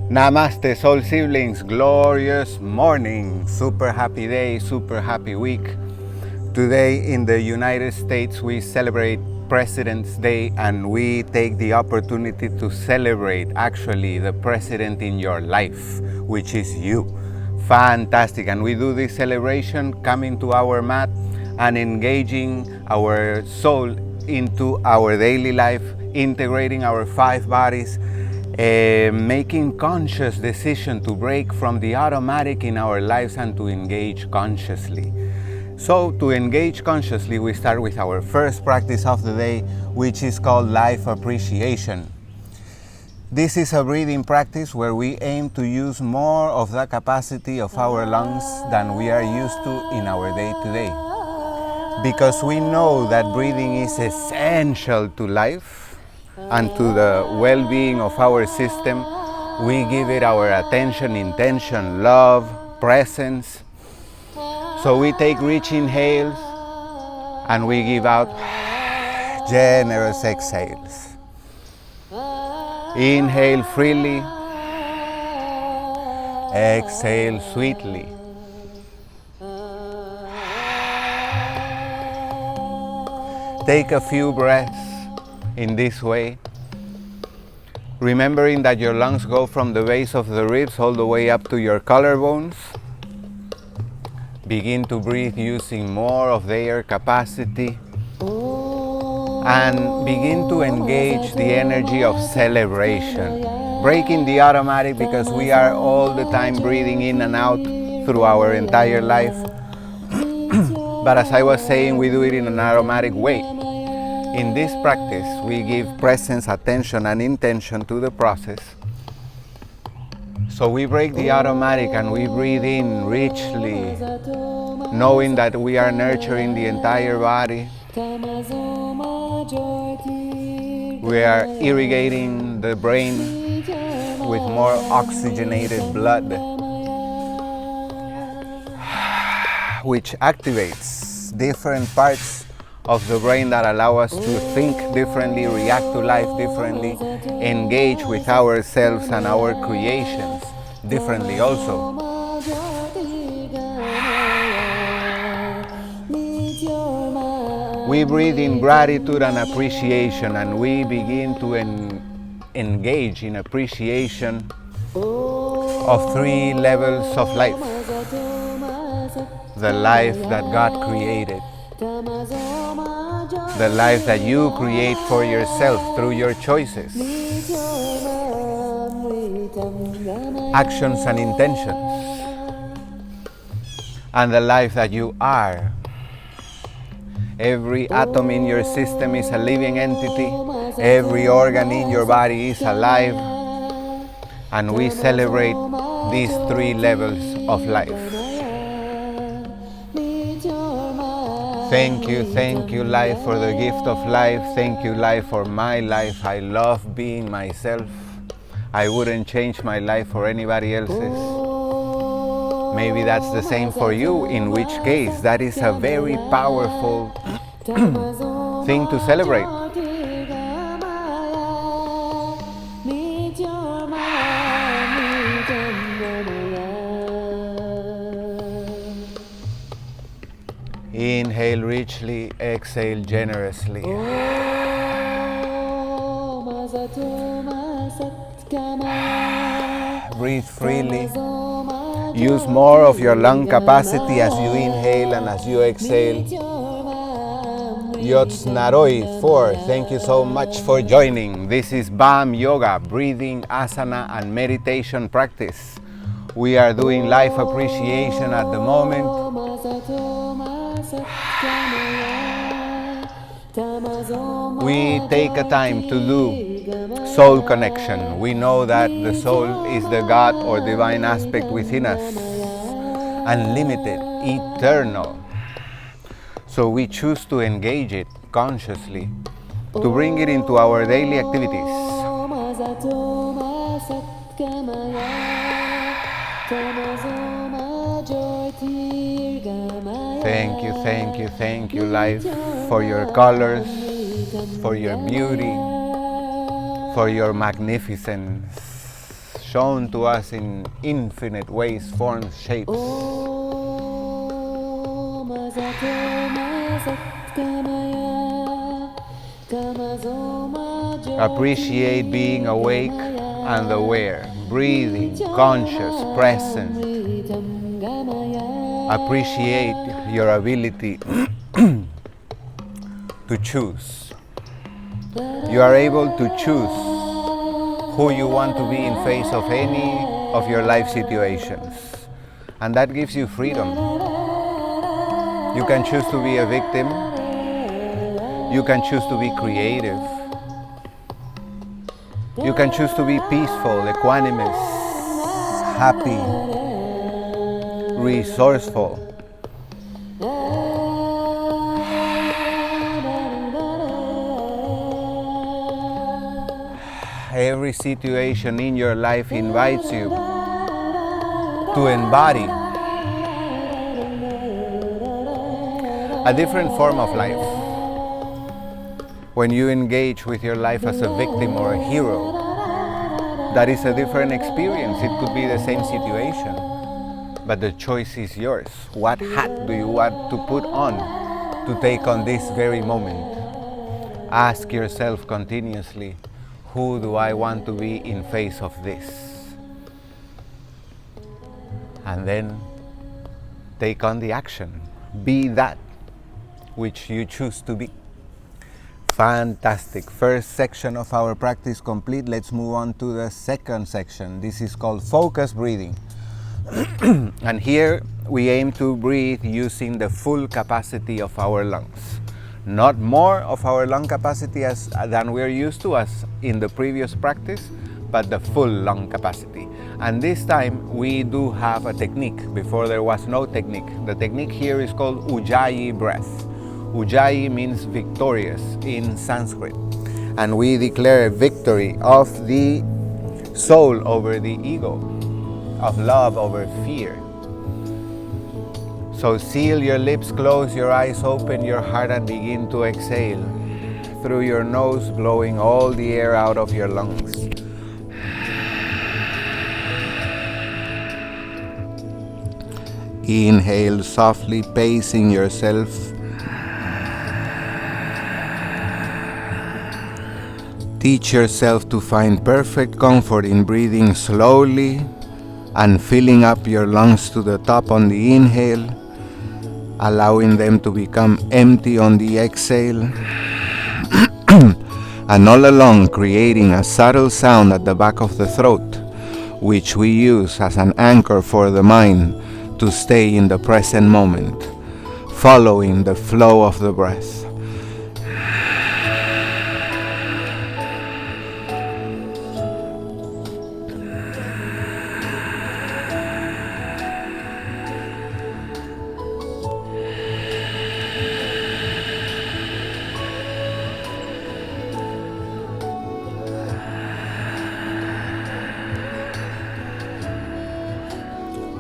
Namaste, soul siblings, glorious morning, super happy day, super happy week. Today in the United States we celebrate President's Day, and we take the opportunity to celebrate actually the president in your life, which is you. Fantastic. And we do this celebration coming to our mat and engaging our soul into our daily life, integrating our 5 bodies, making conscious decision to break from the automatic in our lives and to engage consciously. So to engage consciously, we start with our first practice of the day, which is called life appreciation. This is a breathing practice where we aim to use more of the capacity of our lungs than we are used to in our day-to-day. Because we know that breathing is essential to life and to the well-being of our system, we give it our attention, intention, love, presence. So we take rich inhales and we give out generous exhales. Inhale freely, exhale sweetly. Take a few breaths in this way, remembering that your lungs go from the base of the ribs all the way up to your collarbones. Begin to breathe using more of their capacity and begin to engage the energy of celebration. Breaking the automatic, because we are all the time breathing in and out through our entire life. But as I was saying, we do it in an automatic way. In this practice, we give presence, attention, and intention to the process. So we break the automatic and we breathe in richly, knowing that we are nurturing the entire body. We are irrigating the brain with more oxygenated blood, which activates different parts of the brain that allow us to think differently, react to life differently, engage with ourselves and our creations differently also. We breathe in gratitude and appreciation, and we begin to engage in appreciation of 3 levels of life. The life that God created, the life that you create for yourself through your choices, actions and intentions, and the life that you are. Every atom in your system is a living entity. Every organ in your body is alive. And we celebrate these 3 levels of life. Thank you, life, for the gift of life. Thank you, life, for my life. I love being myself. I wouldn't change my life for anybody else's. Maybe that's the same for you, in which case that is a very powerful thing to celebrate. Inhale richly, exhale generously. Breathe freely. Use more of your lung capacity as you inhale and as you exhale. Yotsnaroi 4, thank you so much for joining. This is BAM Yoga, breathing, asana, and meditation practice. We are doing life appreciation at the moment. We take a time to do soul connection. We know that the soul is the God or divine aspect within us, unlimited, eternal. So we choose to engage it consciously, to bring it into our daily activities. Thank you, life, for your colors, for your beauty, for your magnificence. shown to us in infinite ways, forms, shapes. Appreciate being awake and aware, breathing, conscious, present. Appreciate your ability to choose. You are able to choose who you want to be in face of any of your life situations. And that gives you freedom. You can choose to be a victim. You can choose to be creative. You can choose to be peaceful, equanimous, happy, resourceful. Every situation in your life invites you to embody a different form of life. When you engage with your life as a victim or a hero, that is a different experience. It could be the same situation, but the choice is yours. What hat do you want to put on to take on this very moment? Ask yourself continuously, who do I want to be in face of this? And then take on the action. Be that which you choose to be. Fantastic. First section of our practice complete. Let's move on to the second section. This is called focus breathing. And here we aim to breathe using the full capacity of our lungs. Not more of our lung capacity than we're used to as in the previous practice, but the full lung capacity. And this time we do have a technique. Before there was no technique. The technique here is called Ujjayi breath. Ujjayi means victorious in Sanskrit. And we declare victory of the soul over the ego, of love over fear. So seal your lips, close your eyes, open your heart and begin to exhale through your nose, blowing all the air out of your lungs. Inhale softly, pacing yourself. Teach yourself to find perfect comfort in breathing slowly and filling up your lungs to the top on the inhale, allowing them to become empty on the exhale, and all along creating a subtle sound at the back of the throat, which we use as an anchor for the mind to stay in the present moment, following the flow of the breath.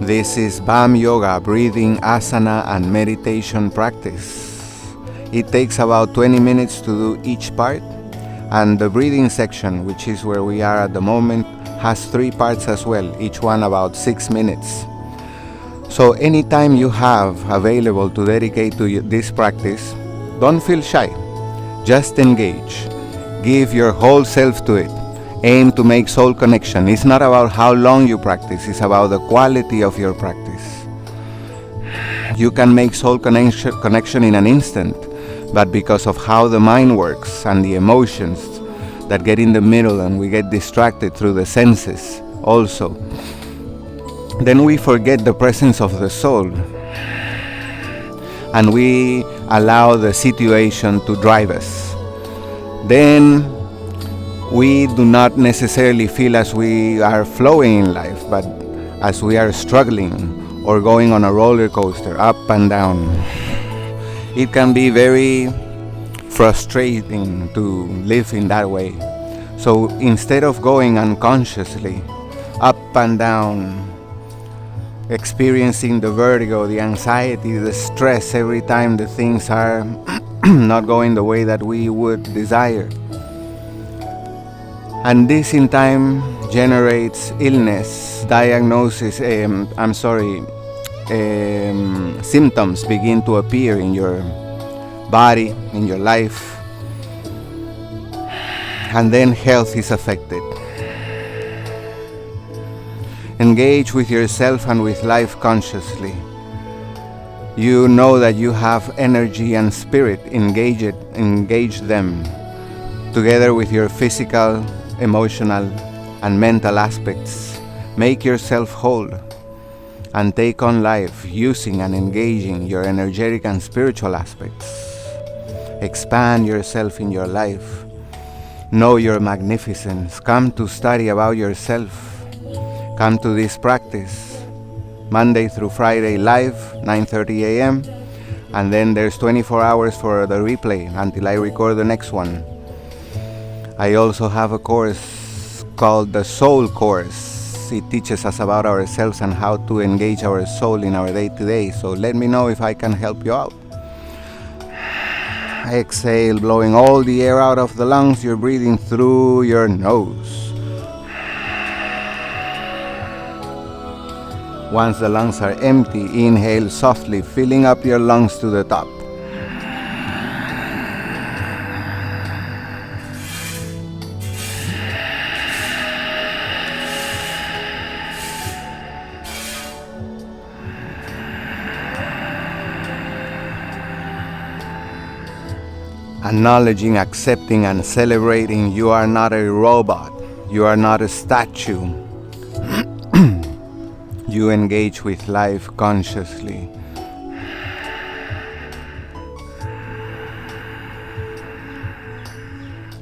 This is BAM Yoga, breathing, asana, and meditation practice. It takes about 20 minutes to do each part, and the breathing section, which is where we are at the moment, has 3 parts as well, each one about 6 minutes. So anytime you have available to dedicate to this practice, don't feel shy. Just engage. Give your whole self to it. Aim to make soul connection. It's not about how long you practice, it's about the quality of your practice. You can make soul connection in an instant, but because of how the mind works and the emotions that get in the middle and we get distracted through the senses also, then we forget the presence of the soul and we allow the situation to drive us. Then we do not necessarily feel as we are flowing in life, but as we are struggling or going on a roller coaster, up and down. It can be very frustrating to live in that way. So instead of going unconsciously up and down, experiencing the vertigo, the anxiety, the stress every time the things are not going the way that we would desire, and this in time generates illness, symptoms begin to appear in your body, in your life, and then health is affected. Engage with yourself and with life consciously. You know that you have energy and spirit. Engage them together with your physical, emotional, and mental aspects. Make yourself whole and take on life using and engaging your energetic and spiritual aspects. Expand yourself in your life. Know your magnificence. Come to study about yourself. Come to this practice Monday through Friday live, 9:30 a.m. And then there's 24 hours for the replay until I record the next one. I also have a course called the Soul Course. It teaches us about ourselves and how to engage our soul in our day-to-day. So let me know if I can help you out. Exhale, blowing all the air out of the lungs. You're breathing through your nose. Once the lungs are empty, inhale softly, filling up your lungs to the top. Acknowledging, accepting, and celebrating you are not a robot. You are not a statue. You engage with life consciously.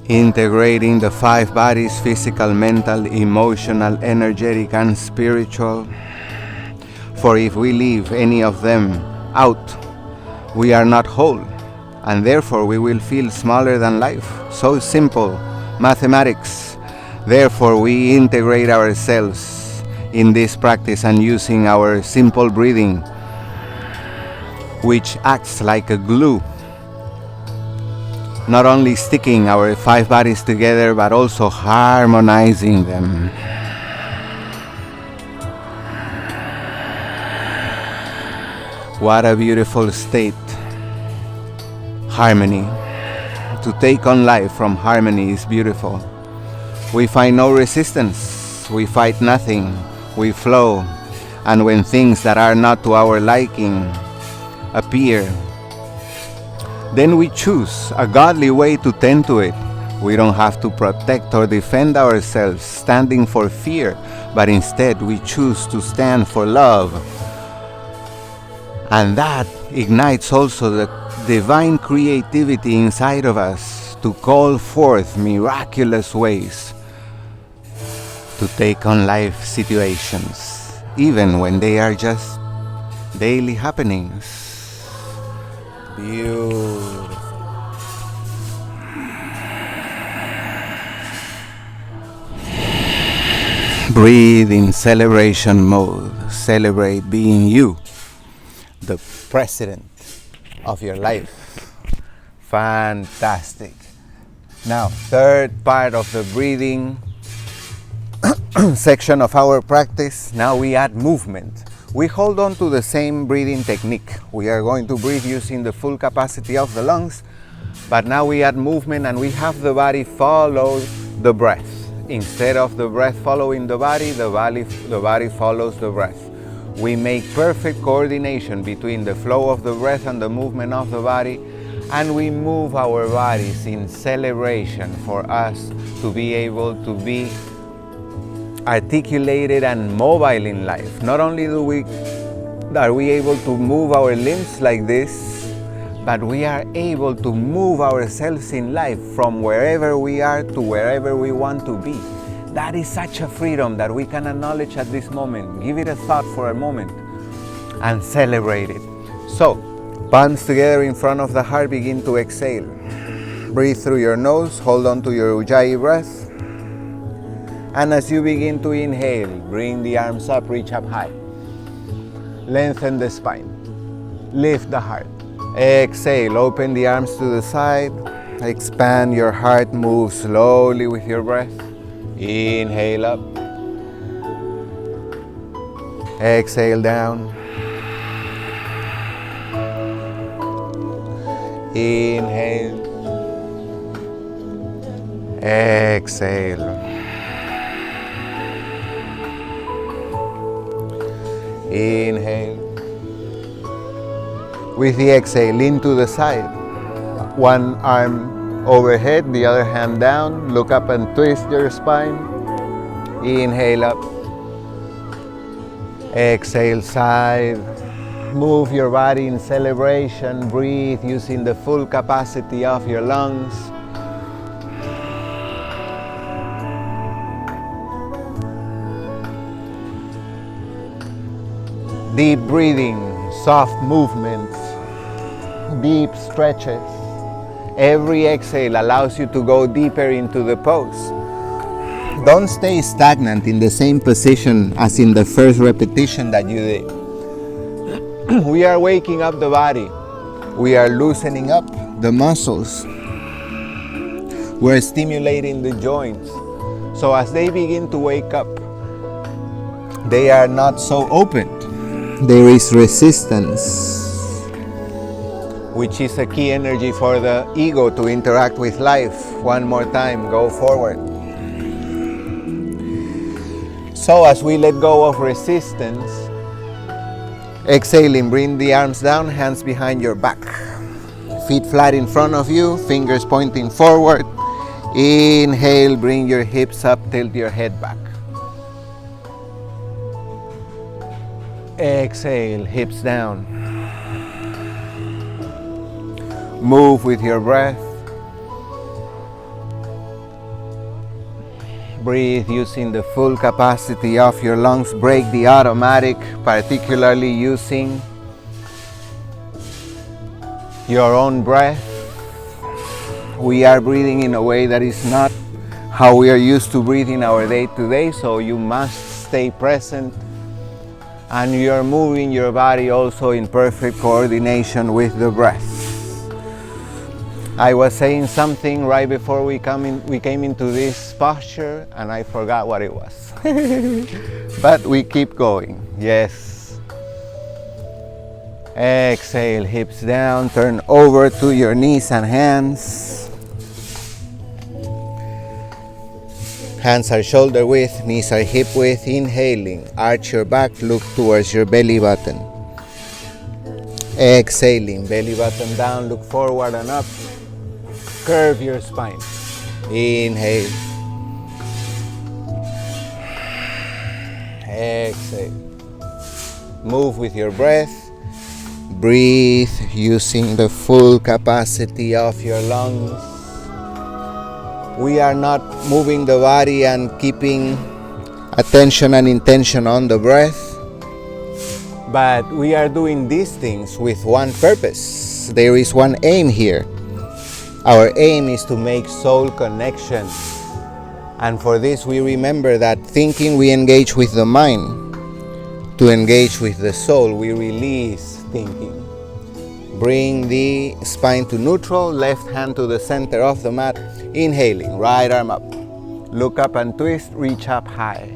Integrating the 5 bodies: physical, mental, emotional, energetic, and spiritual. For if we leave any of them out, we are not whole, and therefore we will feel smaller than life. So simple, mathematics. Therefore we integrate ourselves in this practice and using our simple breathing, which acts like a glue, not only sticking our 5 bodies together but also harmonizing them. What a beautiful state. Harmony. To take on life from harmony is beautiful. We find no resistance. We fight nothing. We flow. And when things that are not to our liking appear, then we choose a godly way to tend to it. We don't have to protect or defend ourselves standing for fear, but instead we choose to stand for love. And that ignites also the divine creativity inside of us to call forth miraculous ways to take on life situations, even when they are just daily happenings. Beautiful. Breathe in celebration mode. Celebrate being you, the president of your life. Fantastic. Now, third part of the breathing section of our practice. Now we add movement. We hold on to the same breathing technique. We are going to breathe using the full capacity of the lungs, but now we add movement and we have the body follow the breath. Instead of the breath following the body follows the breath. We make perfect coordination between the flow of the breath and the movement of the body, and we move our bodies in celebration for us to be able to be articulated and mobile in life. Not only are we able to move our limbs like this, but we are able to move ourselves in life from wherever we are to wherever we want to be. That is such a freedom that we can acknowledge at this moment. Give it a thought for a moment and celebrate it. So, palms together in front of the heart, begin to exhale. Breathe through your nose, hold on to your Ujjayi breath. And as you begin to inhale, bring the arms up, reach up high. Lengthen the spine. Lift the heart. Exhale, open the arms to the side. Expand your heart, move slowly with your breath. Inhale up. Exhale down. Inhale. Exhale. Inhale. With the exhale, lean to the side. One arm overhead, the other hand down. Look up and twist your spine. Inhale up. Exhale, side. Move your body in celebration. Breathe using the full capacity of your lungs. Deep breathing, soft movements, deep stretches. Every exhale allows you to go deeper into the pose. Don't stay stagnant in the same position as in the first repetition that you did. We are waking up the body. We are loosening up the muscles. We're stimulating the joints. So as they begin to wake up, they are not so open. There is resistance, which is a key energy for the ego to interact with life. One more time, go forward. So as we let go of resistance, exhaling, bring the arms down, hands behind your back. Feet flat in front of you, fingers pointing forward. Inhale, bring your hips up, tilt your head back. Exhale, hips down. Move with your breath. Breathe using the full capacity of your lungs. Break the automatic, particularly using your own breath. We are breathing in a way that is not how we are used to breathing our day-to-day, so you must stay present. And you are moving your body also in perfect coordination with the breath. I was saying something right before we came into this posture, and I forgot what it was. But we keep going. Yes. Exhale, hips down, turn over to your knees and hands. Hands are shoulder width, knees are hip width. Inhaling, arch your back, look towards your belly button. Exhaling, belly button down, look forward and up. Curve your spine. Inhale. Exhale. Move with your breath. Breathe using the full capacity of your lungs. We are not moving the body and keeping attention and intention on the breath, but we are doing these things with one purpose. There is one aim here. Our aim is to make soul connection. And for this we remember that thinking we engage with the mind. To engage with the soul we release thinking. Bring the spine to neutral, left hand to the center of the mat. Inhaling, right arm up. Look up and twist, reach up high.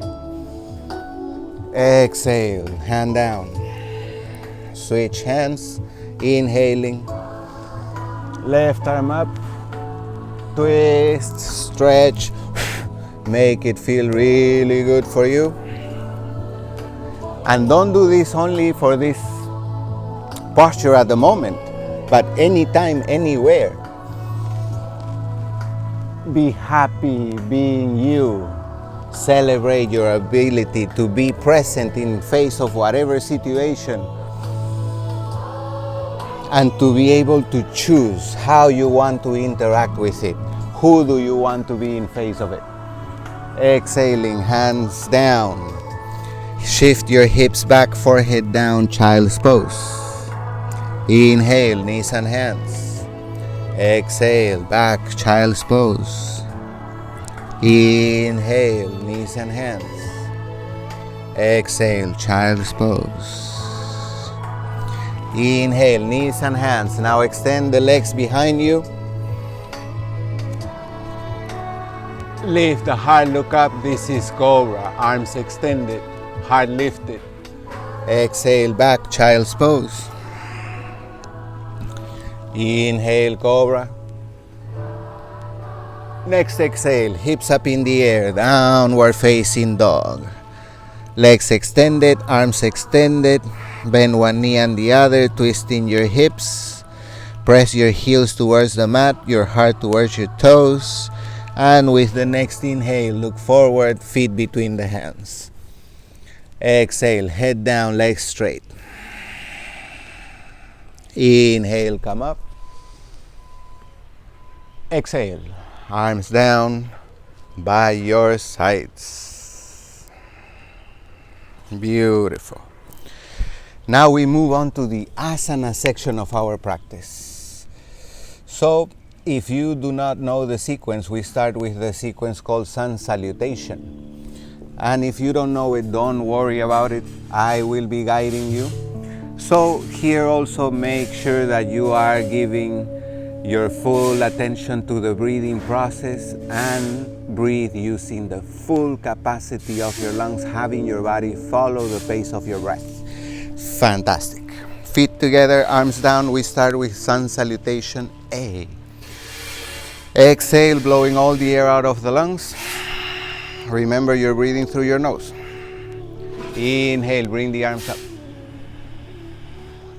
Exhale, hand down. Switch hands. Inhaling. Left arm up. Twist, stretch. Make it feel really good for you. And don't do this only for this posture at the moment, but anytime, anywhere. Be happy being you. Celebrate your ability to be present in face of whatever situation, and to be able to choose how you want to interact with it. Who do you want to be in face of it? Exhaling, hands down. Shift your hips back, forehead down, child's pose. Inhale, knees and hands. Exhale, back, child's pose. Inhale, knees and hands. Exhale, child's pose. Inhale, knees and hands. Now extend the legs behind you. Lift the heart, look up. This is Cobra. Arms extended, heart lifted. Exhale, back, child's pose. Inhale, cobra. Next exhale, hips up in the air, downward facing dog. Legs extended, arms extended. Bend one knee and the other, twisting your hips. Press your heels towards the mat, your heart towards your toes. And with the next inhale, look forward, feet between the hands. Exhale, head down, legs straight. Inhale, come up. Exhale, arms down by your sides. Beautiful. Now we move on to the asana section of our practice. So, if you do not know the sequence, we start with the sequence called sun salutation. And if you don't know it, don't worry about it. I will be guiding you. So here also make sure that you are giving your full attention to the breathing process and breathe using the full capacity of your lungs, having your body follow the pace of your breath. Fantastic. Feet together, arms down. We start with sun salutation A. Exhale, blowing all the air out of the lungs. Remember, you're breathing through your nose. Inhale, bring the arms up.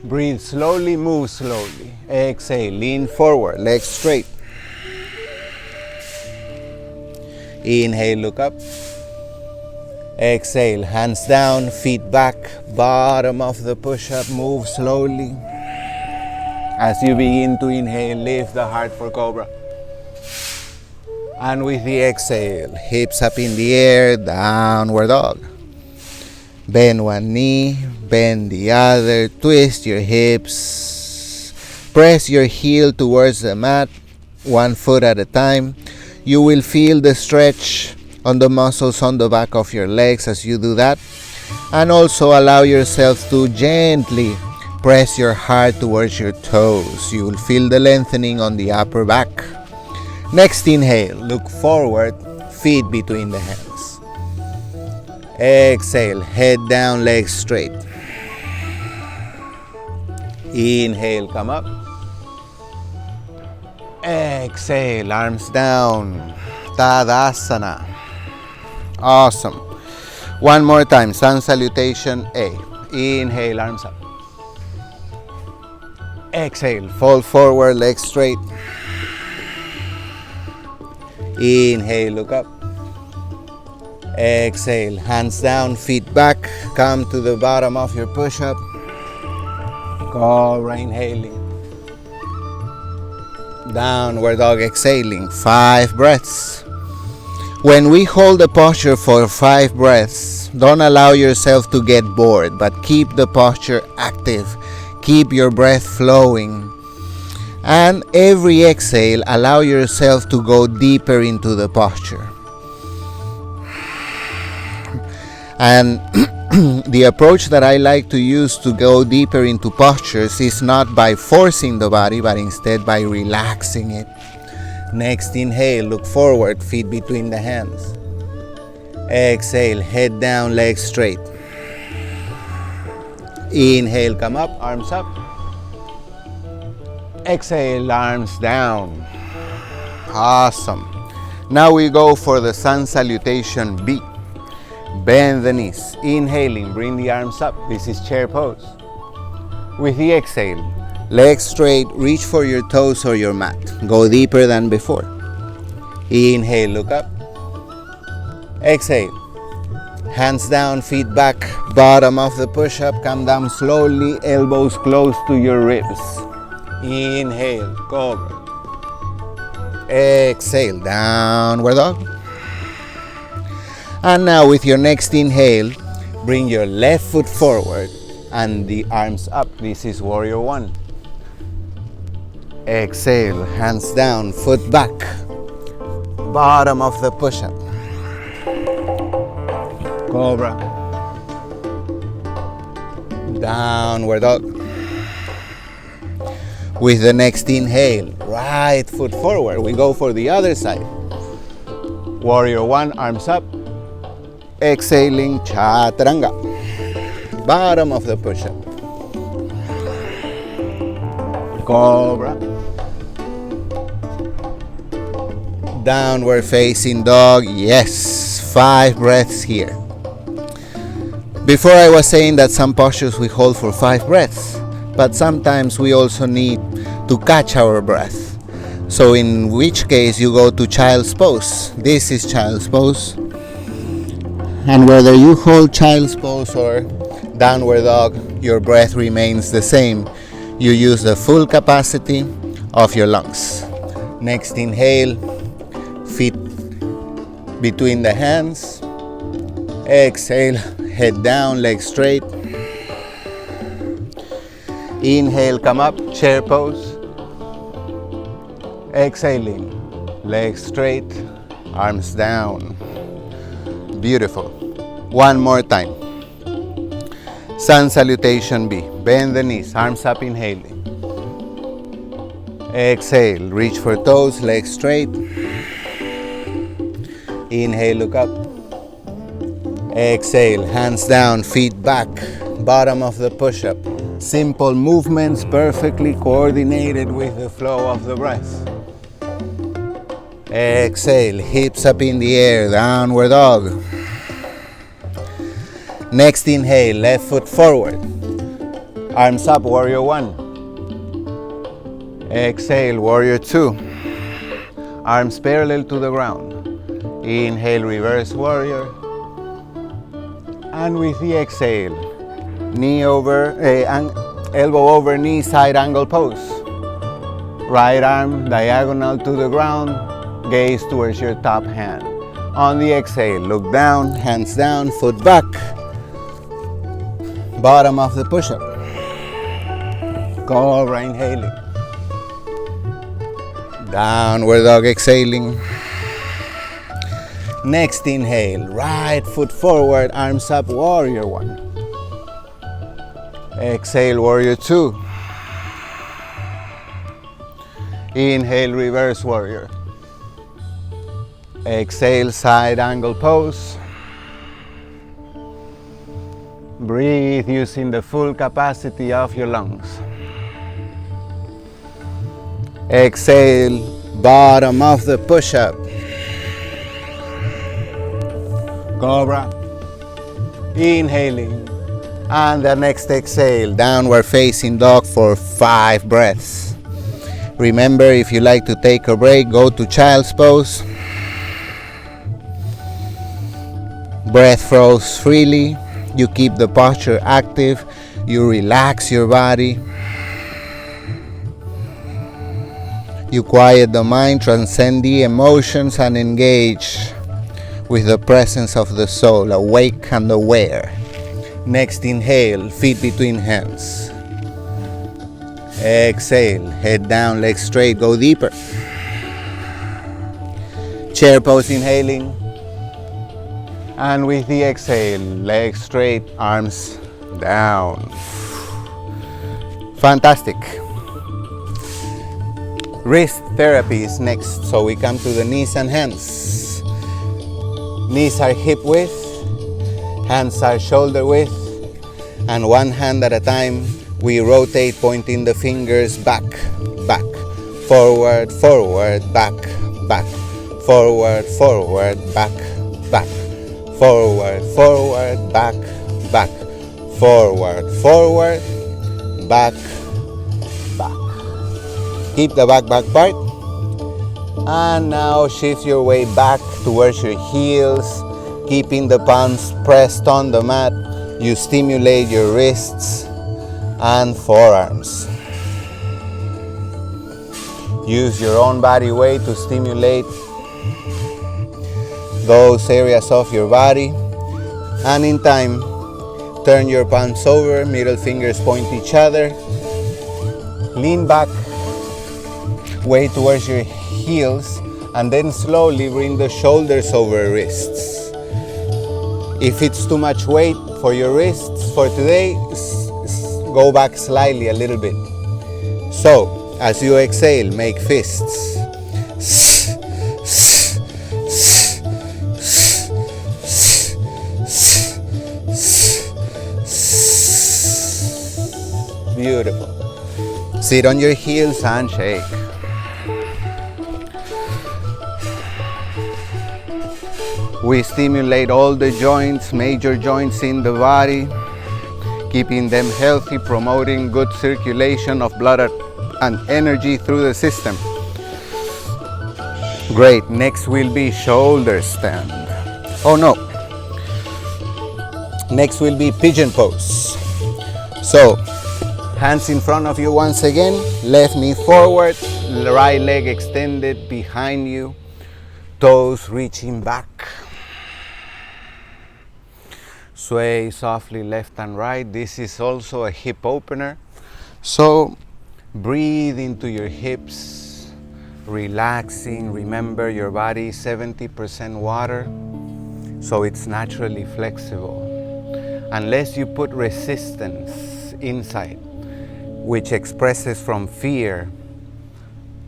Breathe slowly, move slowly. Exhale, lean forward, legs straight. Inhale, look up. Exhale, hands down, feet back, bottom of the push-up, move slowly. As you begin to inhale, lift the heart for cobra. And with the exhale, hips up in the air, downward dog. Bend one knee, bend the other, twist your hips. Press your heel towards the mat, one foot at a time. You will feel the stretch on the muscles on the back of your legs as you do that. And also allow yourself to gently press your heart towards your toes. You will feel the lengthening on the upper back. Next inhale, look forward, feet between the hands. Exhale, head down, legs straight. Inhale, come up. Exhale, arms down. Tadasana. Awesome. One more time, sun salutation A. Inhale, arms up. Exhale, fall forward, legs straight. Inhale, look up. Exhale, hands down, feet back. Come to the bottom of your push-up. Cobra, inhaling. Downward dog, exhaling. 5 breaths. When we hold the posture for 5 breaths, don't allow yourself to get bored, but keep the posture active. Keep your breath flowing. And every exhale, allow yourself to go deeper into the posture. And the approach that I like to use to go deeper into postures is not by forcing the body, but instead by relaxing it. Next inhale, look forward, feet between the hands. Exhale, head down, legs straight. Inhale, come up, arms up. Exhale, arms down. Awesome. Now we go for the sun salutation B. Bend the knees. Inhaling, bring the arms up. This is chair pose. With the exhale, legs straight, reach for your toes or your mat. Go deeper than before. Inhale, look up. Exhale. Hands down, feet back, bottom of the push-up. Come down slowly, elbows close to your ribs. Inhale, cobra. Exhale, downward dog. And now with your next inhale, bring your left foot forward and the arms up. This is warrior 1. Exhale, hands down, foot back, bottom of the push-up. Cobra. Downward dog. With the next inhale, right foot forward. We go for the other side. Warrior 1, arms up. Exhaling, chaturanga. Bottom of the push-up. Cobra. Downward facing dog. Yes, 5 breaths here. Before I was saying that some postures we hold for 5 breaths, but sometimes we also need to catch our breath. So in which case you go to child's pose. This is child's pose. And whether you hold child's pose or downward dog, your breath remains the same. You use the full capacity of your lungs. Next inhale, feet between the hands. Exhale, head down, legs straight. Inhale, come up, chair pose. Exhaling, legs straight, arms down. Beautiful. One more time. Sun salutation B. Bend the knees, arms up, inhaling. Exhale, reach for toes, legs straight. Inhale, look up. Exhale, hands down, feet back. Bottom of the push-up. Simple movements, perfectly coordinated with the flow of the breath. Exhale, hips up in the air, downward dog. Next inhale, left foot forward. Arms up, warrior 1. Exhale, warrior 2. Arms parallel to the ground. Inhale, reverse warrior. And with the exhale, knee over, elbow over knee, side angle pose. Right arm diagonal to the ground, gaze towards your top hand. On the exhale, look down, hands down, foot back. Bottom of the push-up. Cobra inhaling. Downward dog exhaling. Next inhale, right foot forward, arms up, warrior 1. Exhale, warrior 2. Inhale, reverse warrior. Exhale, side angle pose. Breathe using the full capacity of your lungs. Exhale, bottom of the push-up. Cobra. Inhaling. And the next exhale, downward facing dog for 5 breaths. Remember, if you like to take a break, go to child's pose. Breath flows freely. You keep the posture active. You relax your body. You quiet the mind, transcend the emotions, and engage with the presence of the soul, awake and aware. Next inhale, feet between hands. Exhale, head down, legs straight, go deeper. Chair pose inhaling. And with the exhale, legs straight, arms down. Fantastic. Wrist therapy is next, so we come to the knees and hands. Knees are hip width, hands are shoulder width, and one hand at a time, we rotate, pointing the fingers back, back, forward, forward, back, back, forward, forward, back, back, forward, forward, back, back, forward, forward, back, back. Keep the back part. And now shift your way back towards your heels, keeping the palms pressed on the mat. You stimulate your wrists and forearms. Use your own body weight to stimulate those areas of your body. And in time, turn your palms over, middle fingers point each other. Lean back, weight towards your heels, and then slowly bring the shoulders over wrists. If it's too much weight for your wrists for today, go back slightly a little bit. So, as you exhale, make fists. Beautiful. Sit on your heels and shake. We stimulate all the joints, major joints in the body, keeping them healthy, promoting good circulation of blood and energy through the system. Great. Next will be shoulder stand. Oh no. Next will be pigeon pose. So, hands in front of you once again, left knee forward, right leg extended behind you, toes reaching back. Sway softly left and right. This is also a hip opener. So breathe into your hips, relaxing. Remember, your body is 70% water, so it's naturally flexible. Unless you put resistance inside, which expresses from fear,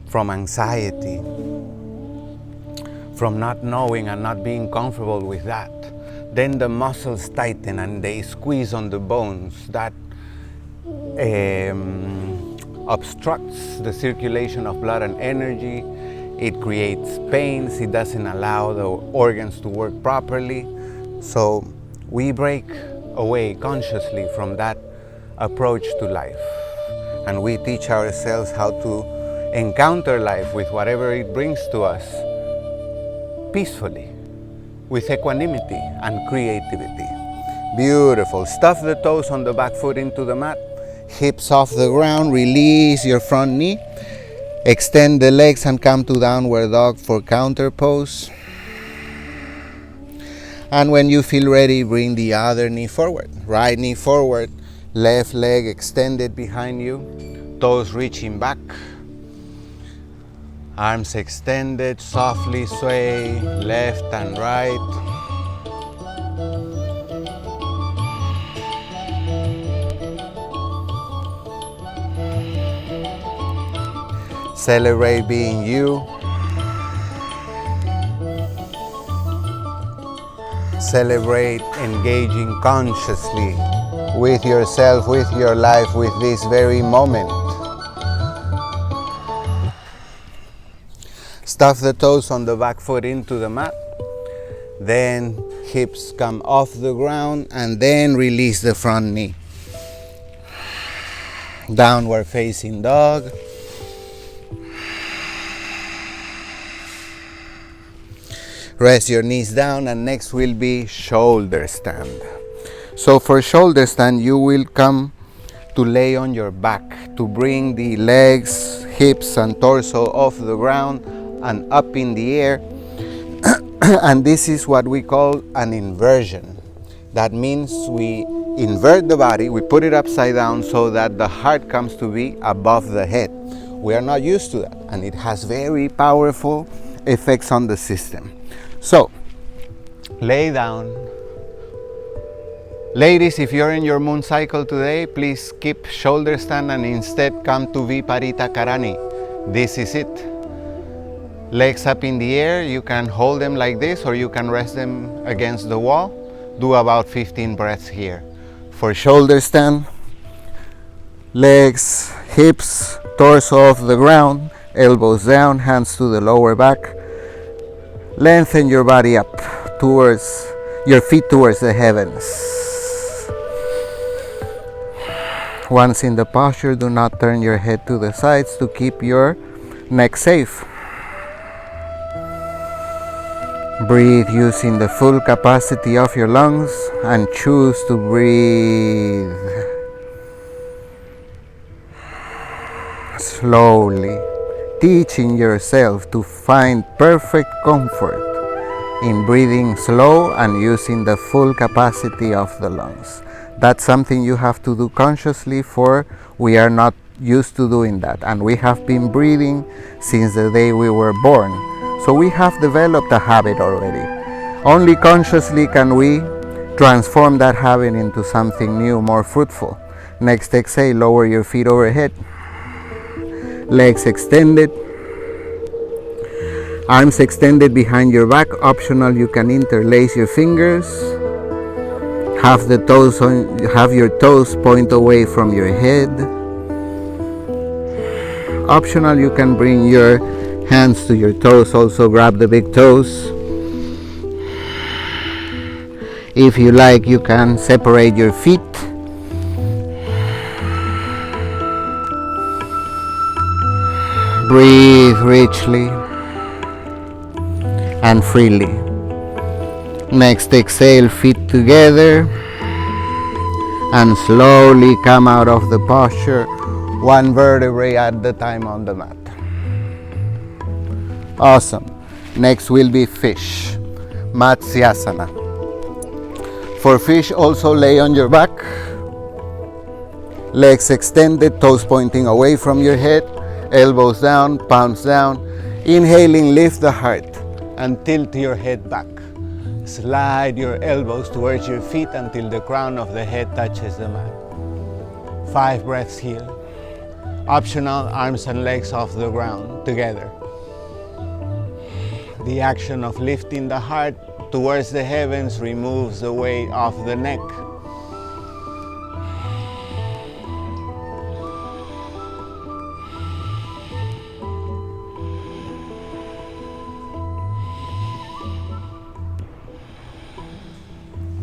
from anxiety, from not knowing and not being comfortable with that, then the muscles tighten and they squeeze on the bones. That obstructs the circulation of blood and energy. It creates pains. It doesn't allow the organs to work properly. So we break away consciously from that approach to life. And we teach ourselves how to encounter life with whatever it brings to us peacefully, with equanimity and creativity. Beautiful. Stuff the toes on the back foot into the mat. Hips off the ground. Release your front knee. Extend the legs and come to downward dog for counter pose. And when you feel ready, bring the other knee forward. Right knee forward. Left leg extended behind you. Toes reaching back. Arms extended, softly sway left and right. Celebrate being you. Celebrate engaging consciously with yourself, with your life, with this very moment. Stuff the toes on the back foot into the mat. Then hips come off the ground and then release the front knee. Downward facing dog. Rest your knees down, and next will be shoulder stand. So for shoulder stand, you will come to lay on your back, to bring the legs, hips and torso off the ground and up in the air. And this is what we call an inversion. That means we invert the body, we put it upside down so that the heart comes to be above the head. We are not used to that, and it has very powerful effects on the system. So, lay down. Ladies, if you're in your moon cycle today, please skip shoulder stand and instead come to Viparita Karani. This is it. Legs up in the air. You can hold them like this, or you can rest them against the wall. Do about 15 breaths here. For shoulder stand, legs, hips, torso off the ground, elbows down, hands to the lower back. Lengthen your body up towards your feet, towards the heavens. Once in the posture, do not turn your head to the sides to keep your neck safe. Breathe using the full capacity of your lungs and choose to breathe slowly, teaching yourself to find perfect comfort in breathing slow and using the full capacity of the lungs. That's something you have to do consciously, for we are not used to doing that, and we have been breathing since the day we were born. So we have developed a habit already. Only consciously can we transform that habit into something new, more fruitful. Next exhale, lower your feet overhead. Legs extended. Arms extended behind your back. Optional, you can interlace your fingers. Have your toes point away from your head. Optional, you can bring your hands to your toes, also grab the big toes. If you like, you can separate your feet. Breathe richly and freely. Next, exhale, feet together, and slowly come out of the posture, one vertebrae at the time on the mat. Awesome. Next will be fish, Matsyasana. For fish, also lay on your back, legs extended, toes pointing away from your head, elbows down, palms down. Inhaling, lift the heart and tilt your head back. Slide your elbows towards your feet until the crown of the head touches the mat. 5 breaths here. Optional, arms and legs off the ground together. The action of lifting the heart towards the heavens removes the weight off the neck.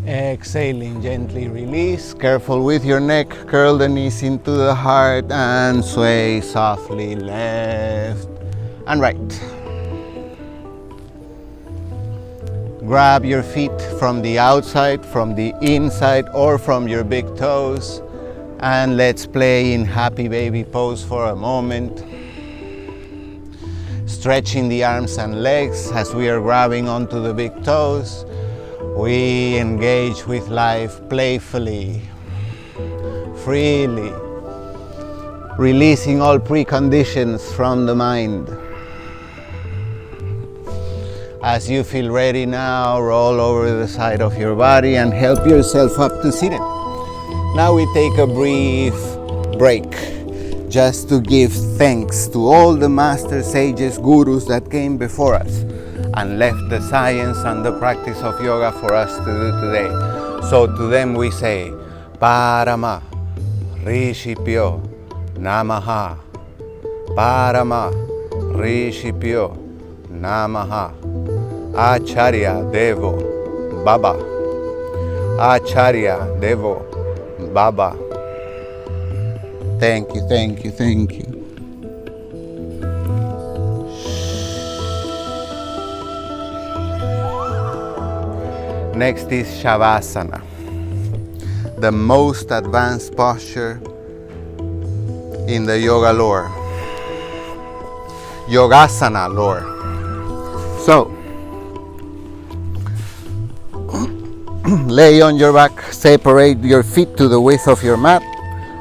Exhaling, gently release. Careful with your neck. Curl the knees into the heart and sway softly left and right. Grab your feet from the outside, from the inside, or from your big toes. And let's play in happy baby pose for a moment. Stretching the arms and legs as we are grabbing onto the big toes. We engage with life playfully, freely, releasing all preconditions from the mind. As you feel ready now, roll over the side of your body and help yourself up to seated. Now we take a brief break just to give thanks to all the masters, sages, gurus that came before us and left the science and the practice of yoga for us to do today. So to them we say, Parama, Rishipyo, Namaha. Parama, Rishipyo, Namaha. Acharya Devo, Baba. Acharya Devo, Baba. Thank you, thank you, thank you. Next is Shavasana, the most advanced posture in the yoga lore, Yogasana lore. So, lay on your back, separate your feet to the width of your mat,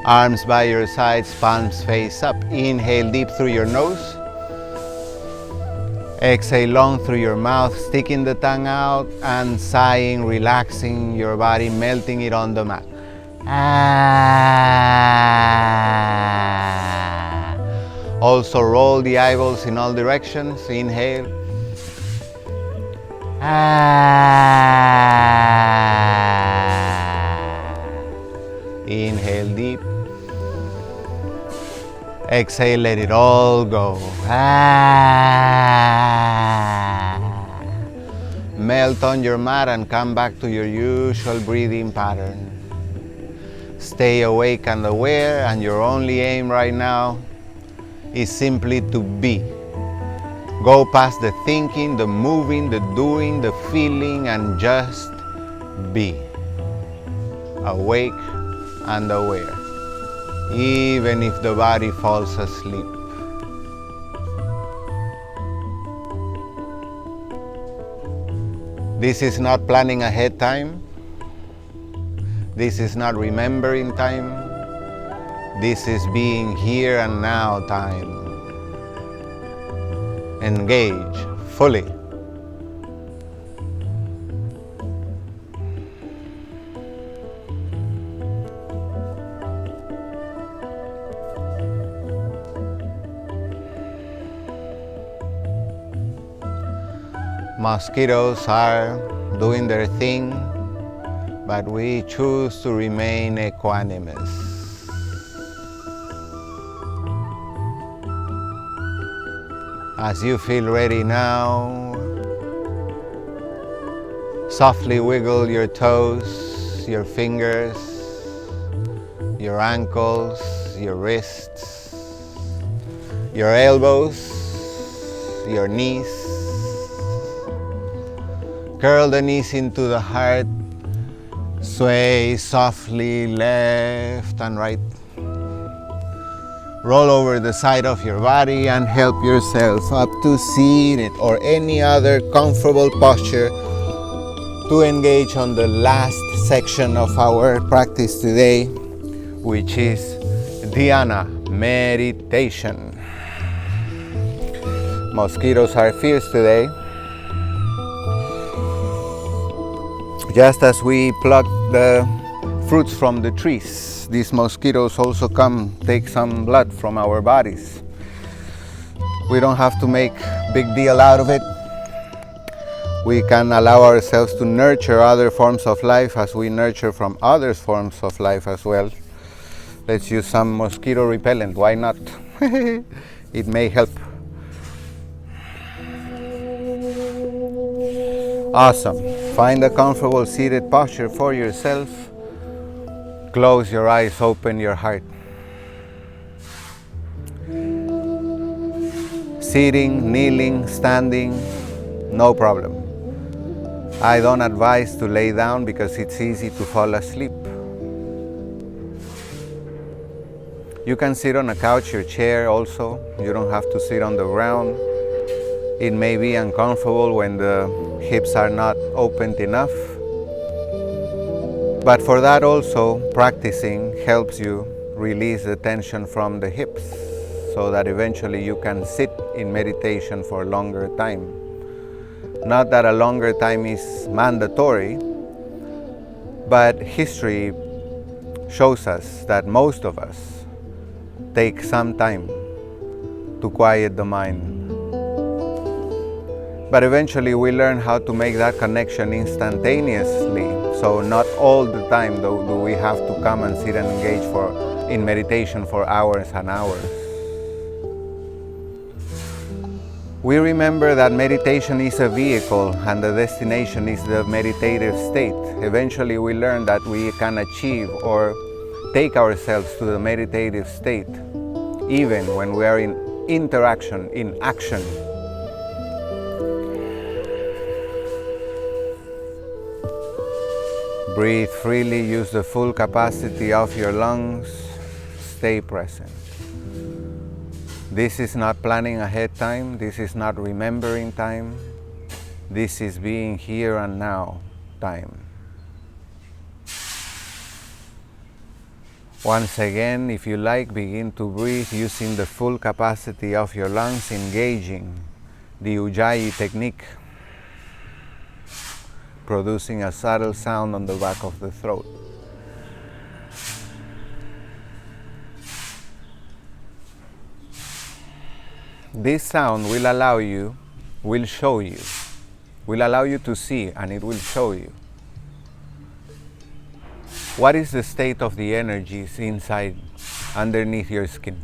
arms by your sides, palms face up. Inhale deep through your nose. Exhale long through your mouth, sticking the tongue out and sighing, relaxing your body, melting it on the mat. Also roll the eyeballs in all directions. Inhale. Inhale deep. Exhale, let it all go. Melt on your mat and come back to your usual breathing pattern. Stay awake and aware, and your only aim right now is simply to be. Go past the thinking, the moving, the doing, the feeling, and just be. Awake and aware, even if the body falls asleep. This is not planning ahead time. This is not remembering time. This is being here and now time. Engage fully. Mosquitoes are doing their thing, but we choose to remain equanimous. As you feel ready now, softly wiggle your toes, your fingers, your ankles, your wrists, your elbows, your knees. Curl the knees into the heart. Sway softly left and right. Roll over the side of your body and help yourself up to seated or any other comfortable posture to engage on the last section of our practice today, which is dhyana, meditation. Mosquitoes are fierce today. Just as we pluck the fruits from the trees, these mosquitoes also come take some blood from our bodies. We don't have to make big deal out of it. We can allow ourselves to nurture other forms of life as we nurture from other forms of life as well. Let's use some mosquito repellent, why not? It may help. Awesome. Find a comfortable seated posture for yourself. Close your eyes, open your heart. Sitting, kneeling, standing, no problem. I don't advise to lay down because it's easy to fall asleep. You can sit on a couch or chair also. You don't have to sit on the ground. It may be uncomfortable when the hips are not opened enough. But for that also, practicing helps you release the tension from the hips so that eventually you can sit in meditation for a longer time. Not that a longer time is mandatory, but history shows us that most of us take some time to quiet the mind. But eventually we learn how to make that connection instantaneously. So not all the time do we have to come and sit and engage in meditation for hours and hours. We remember that meditation is a vehicle and the destination is the meditative state. Eventually we learn that we can achieve or take ourselves to the meditative state even when we are in interaction, in action. Breathe freely, use the full capacity of your lungs, stay present. This is not planning ahead time, this is not remembering time, this is being here and now time. Once again, if you like, begin to breathe using the full capacity of your lungs, engaging the Ujjayi technique, producing a subtle sound on the back of the throat. This sound will allow you, will allow you to see, and it will show you what is the state of the energies inside, underneath your skin.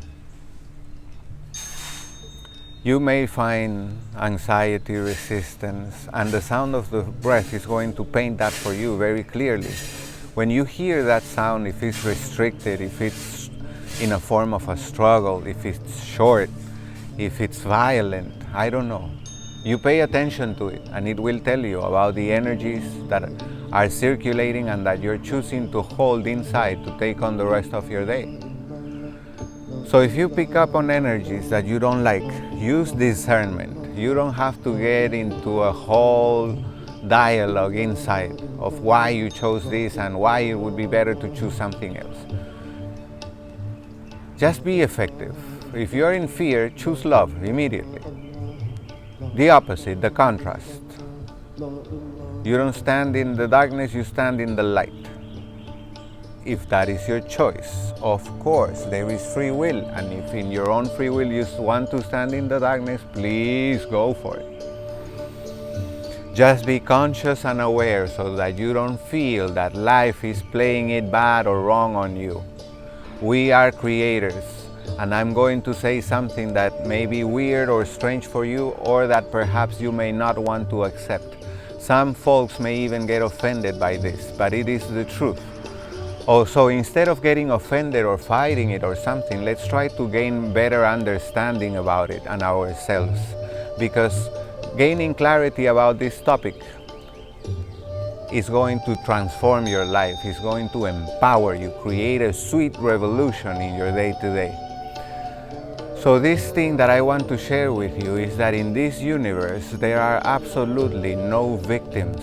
You may find anxiety, resistance, and the sound of the breath is going to paint that for you very clearly. When you hear that sound, if it's restricted, if it's in a form of a struggle, if it's short, if it's violent, I don't know. You pay attention to it and it will tell you about the energies that are circulating and that you're choosing to hold inside to take on the rest of your day. So if you pick up on energies that you don't like, use discernment. You don't have to get into a whole dialogue inside of why you chose this and why it would be better to choose something else. Just be effective. If you're in fear, choose love immediately. The opposite, the contrast. You don't stand in the darkness, you stand in the light. If that is your choice, of course, there is free will. And if in your own free will you want to stand in the darkness, please go for it. Just be conscious and aware so that you don't feel that life is playing it bad or wrong on you. We are creators. And I'm going to say something that may be weird or strange for you, or that perhaps you may not want to accept. Some folks may even get offended by this, but it is the truth. Oh, so instead of getting offended or fighting it or something, let's try to gain better understanding about it and ourselves. Because gaining clarity about this topic is going to transform your life, is going to empower you, create a sweet revolution in your day-to-day. So this thing that I want to share with you is that in this universe there are absolutely no victims.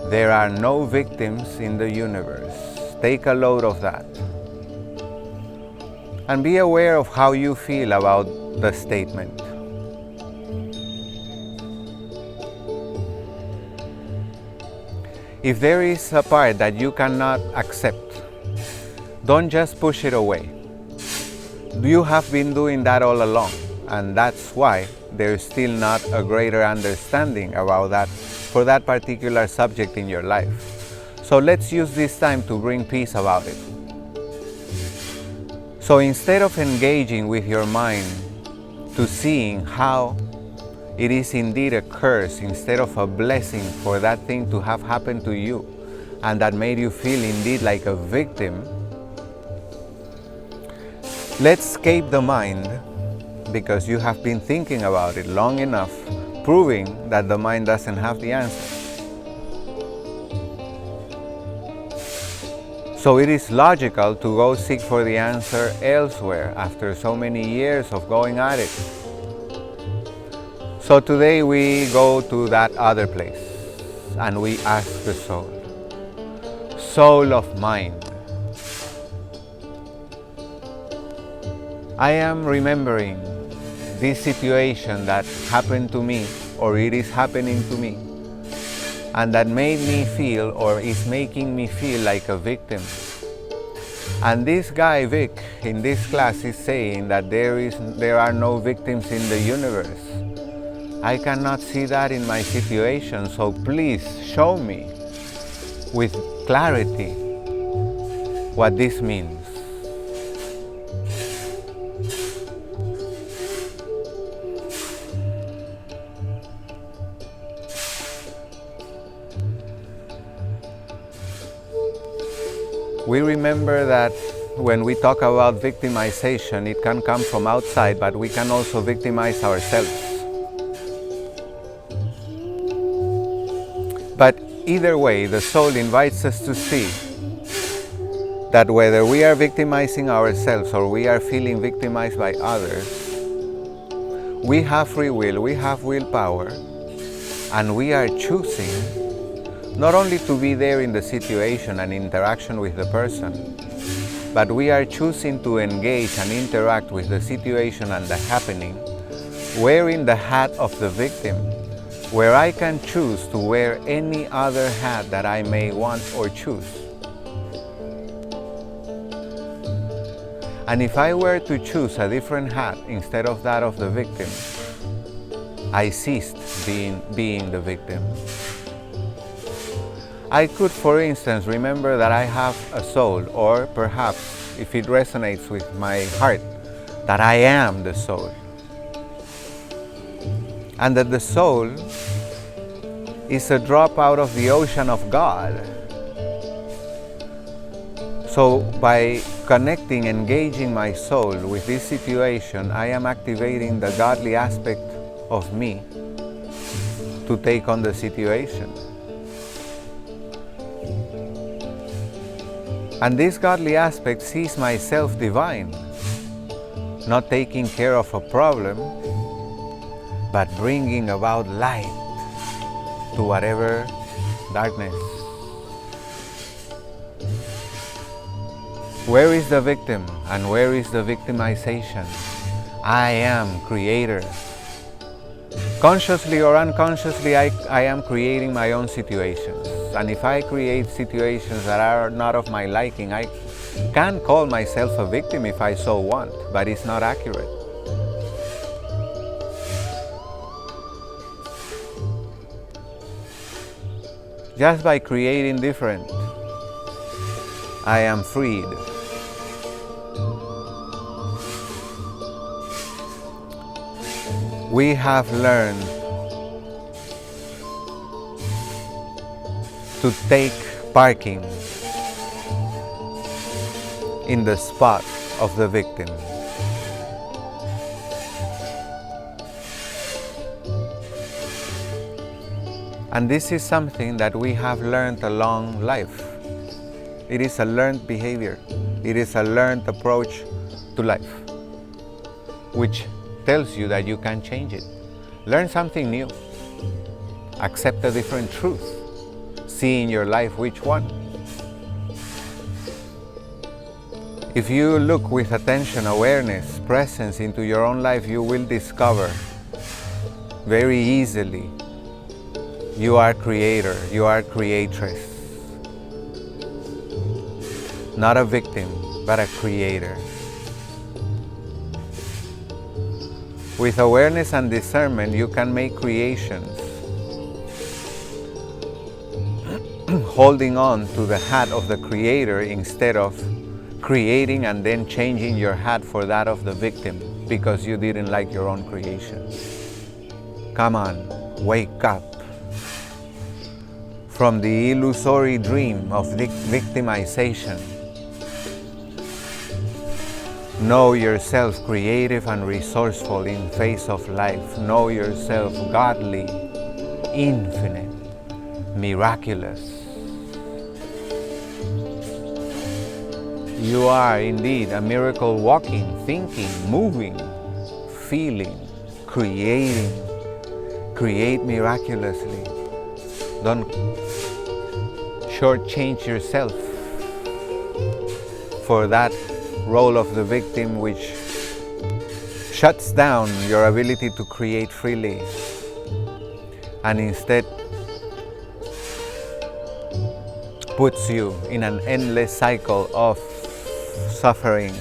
There are no victims in the universe. Take a load of that. And be aware of how you feel about the statement. If there is a part that you cannot accept, don't just push it away. You have been doing that all along, and that's why there's still not a greater understanding about that for that particular subject in your life. So let's use this time to bring peace about it. So instead of engaging with your mind to seeing how it is indeed a curse instead of a blessing for that thing to have happened to you and that made you feel indeed like a victim, let's escape the mind, because you have been thinking about it long enough, proving that the mind doesn't have the answer. So it is logical to go seek for the answer elsewhere after so many years of going at it. So today we go to that other place and we ask the soul, soul of mind, I am remembering this situation that happened to me, or it is happening to me, and that made me feel, or is making me feel like a victim. And this guy Vic in this class is saying that there are no victims in the universe. I cannot see that in my situation, so please show me with clarity what this means. We remember that when we talk about victimization, it can come from outside, but we can also victimize ourselves. But either way, the soul invites us to see that whether we are victimizing ourselves or we are feeling victimized by others, we have free will, we have willpower, and we are choosing not only to be there in the situation and interaction with the person, but we are choosing to engage and interact with the situation and the happening, wearing the hat of the victim, where I can choose to wear any other hat that I may want or choose. And if I were to choose a different hat instead of that of the victim, I ceased being the victim. I could, for instance, remember that I have a soul, or perhaps, if it resonates with my heart, that I am the soul. And that the soul is a drop out of the ocean of God. So by connecting, engaging my soul with this situation, I am activating the godly aspect of me to take on the situation. And this godly aspect sees myself divine, not taking care of a problem, but bringing about light to whatever darkness. Where is the victim and where is the victimization? I am creator. Consciously or unconsciously, I am creating my own situations. And if I create situations that are not of my liking, I can call myself a victim if I so want, but it's not accurate. Just by creating different, I am freed We have learned to take parking in the spot of the victim. And this is something that we have learned along life. It is a learned behavior. It is a learned approach to life, which tells you that you can change it. Learn something new. Accept a different truth. See in your life which one. If you look with attention, awareness, presence into your own life, you will discover very easily you are creator, you are creatress. Not a victim, but a creator. With awareness and discernment, you can make creations, holding on to the hat of the creator instead of creating and then changing your hat for that of the victim because you didn't like your own creation. Come on, wake up from the illusory dream of victimization. Know yourself creative and resourceful in face of life. Know yourself godly, infinite, miraculous. You are indeed a miracle walking, thinking, moving, feeling, creating. Create miraculously. Don't shortchange yourself for that role of the victim, which shuts down your ability to create freely, and instead puts you in an endless cycle of suffering.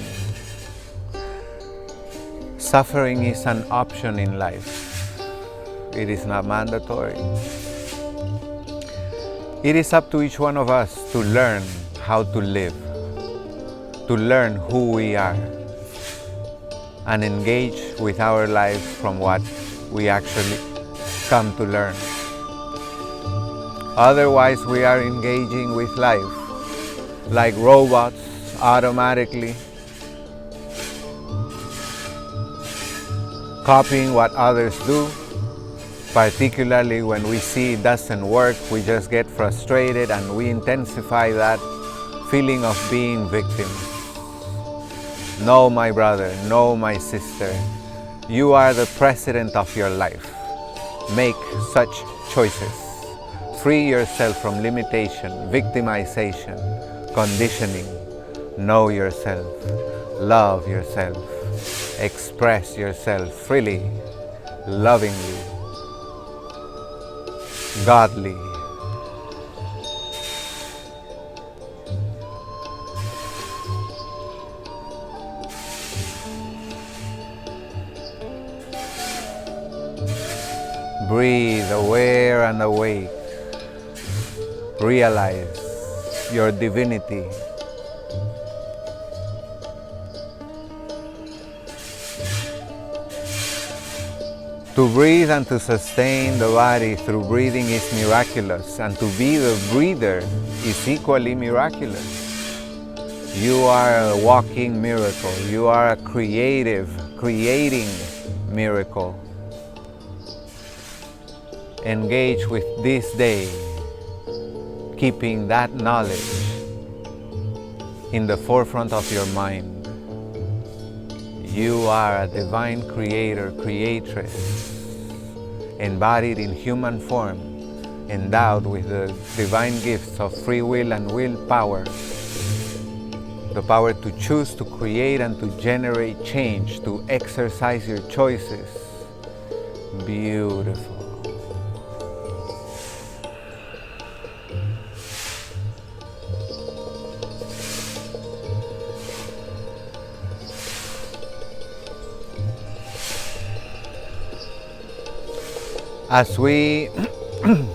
Suffering is an option in life. It is not mandatory. It is up to each one of us to learn how to live, to learn who we are, and engage with our life from what we actually come to learn. Otherwise, we are engaging with life like robots, automatically copying what others do. Particularly when we see it doesn't work, we just get frustrated and we intensify that feeling of being victim. No, my brother, no, my sister, you are the president of your life. Make such choices. Free yourself from limitation, victimization, conditioning. Know yourself, love yourself, express yourself freely, lovingly, godly. Breathe, aware and awake. Realize your divinity. To breathe and to sustain the body through breathing is miraculous, and to be the breather is equally miraculous. You are a walking miracle. You are a creating miracle. Engage with this day, keeping that knowledge in the forefront of your mind. You are a divine creator, creatress, embodied in human form, endowed with the divine gifts of free will and willpower, the power to choose, to create, and to generate change, to exercise your choices. Beautiful. As we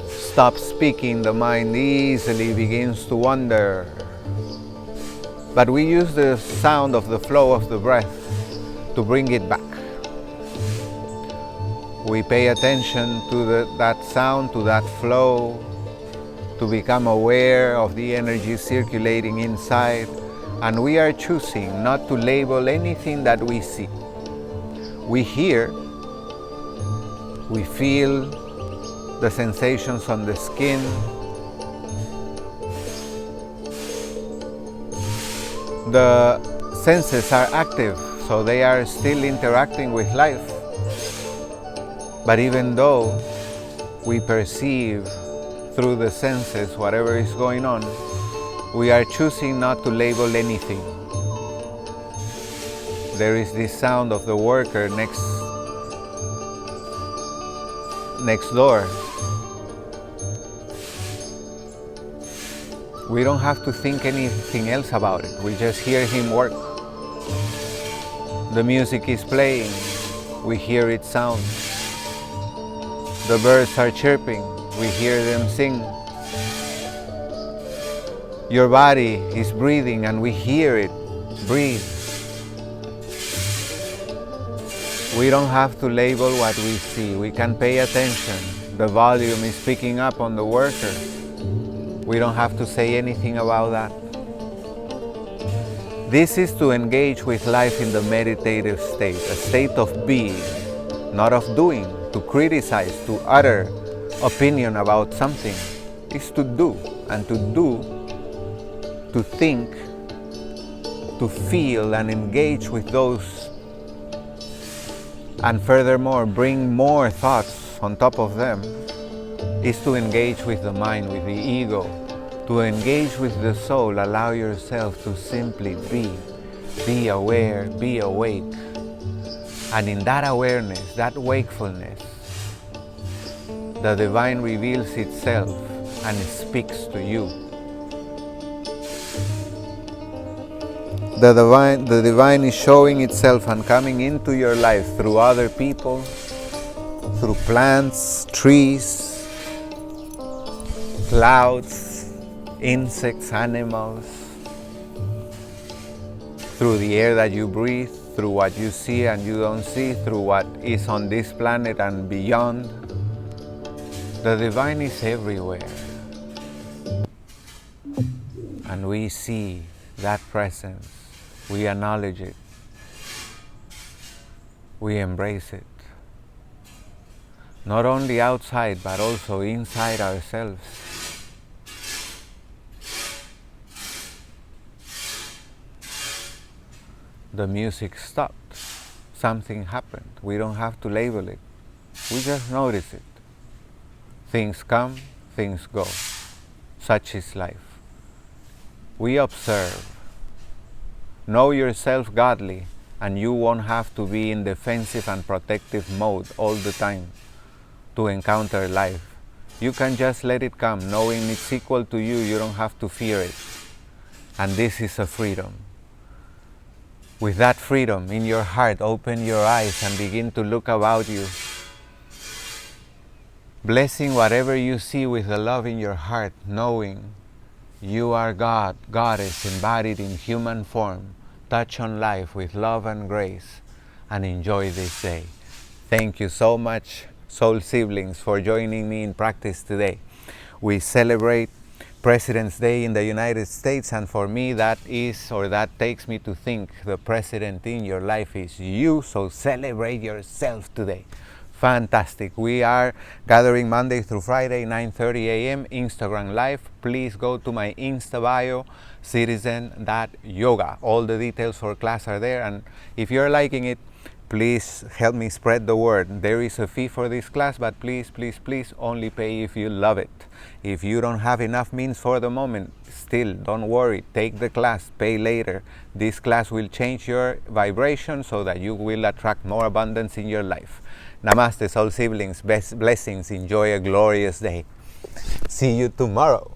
stop speaking, the mind easily begins to wander. But we use the sound of the flow of the breath to bring it back. We pay attention to that sound, to that flow, to become aware of the energy circulating inside. And we are choosing not to label anything that we see. We hear, we feel the sensations on the skin. The senses are active, so they are still interacting with life. But even though we perceive through the senses whatever is going on, we are choosing not to label anything. There is this sound of the worker next door. We don't have to think anything else about it. We just hear him work. The music is playing. We hear its sound. The birds are chirping. We hear them sing. Your body is breathing and we hear it breathe. We don't have to label what we see. We can pay attention. The volume is picking up on the worker. We don't have to say anything about that. This is to engage with life in the meditative state, a state of being, not of doing. To criticize, to utter opinion about something is to do, and to do, to think, to feel and engage with those, and furthermore bring more thoughts on top of them, is to engage with the mind, with the ego. To engage with the soul, allow yourself to simply be aware, be awake. And in that awareness, that wakefulness, the divine reveals itself and speaks to you. The divine is showing itself and coming into your life through other people, through plants, trees, clouds, insects, animals, through the air that you breathe, through what you see and you don't see, through what is on this planet and beyond. The divine is everywhere. And we see that presence. We acknowledge it. We embrace it. Not only outside, but also inside ourselves. The music stopped. Something happened. We don't have to label it. We just notice it. Things come, things go. Such is life. We observe. Know yourself godly, and you won't have to be in defensive and protective mode all the time to encounter life. You can just let it come, knowing it's equal to you. You don't have to fear it. And this is a freedom. With that freedom in your heart, open your eyes and begin to look about you. Blessing whatever you see with the love in your heart, knowing you are God, Goddess embodied in human form. Touch on life with love and grace and enjoy this day. Thank you so much, soul siblings, for joining me in practice today. We celebrate President's Day in the United States, and for me that takes me to think the president in your life is you, so celebrate yourself today. Fantastic. We are gathering Monday through Friday, 9:30 a.m. Instagram Live. Please go to my Insta bio, citizen.yoga. All the details for class are there, and if you're liking it, please help me spread the word. There is a fee for this class, but please, please, please only pay if you love it. If you don't have enough means for the moment, still don't worry. Take the class, pay later. This class will change your vibration so that you will attract more abundance in your life. Namaste, soul siblings. Best blessings. Enjoy a glorious day. See you tomorrow.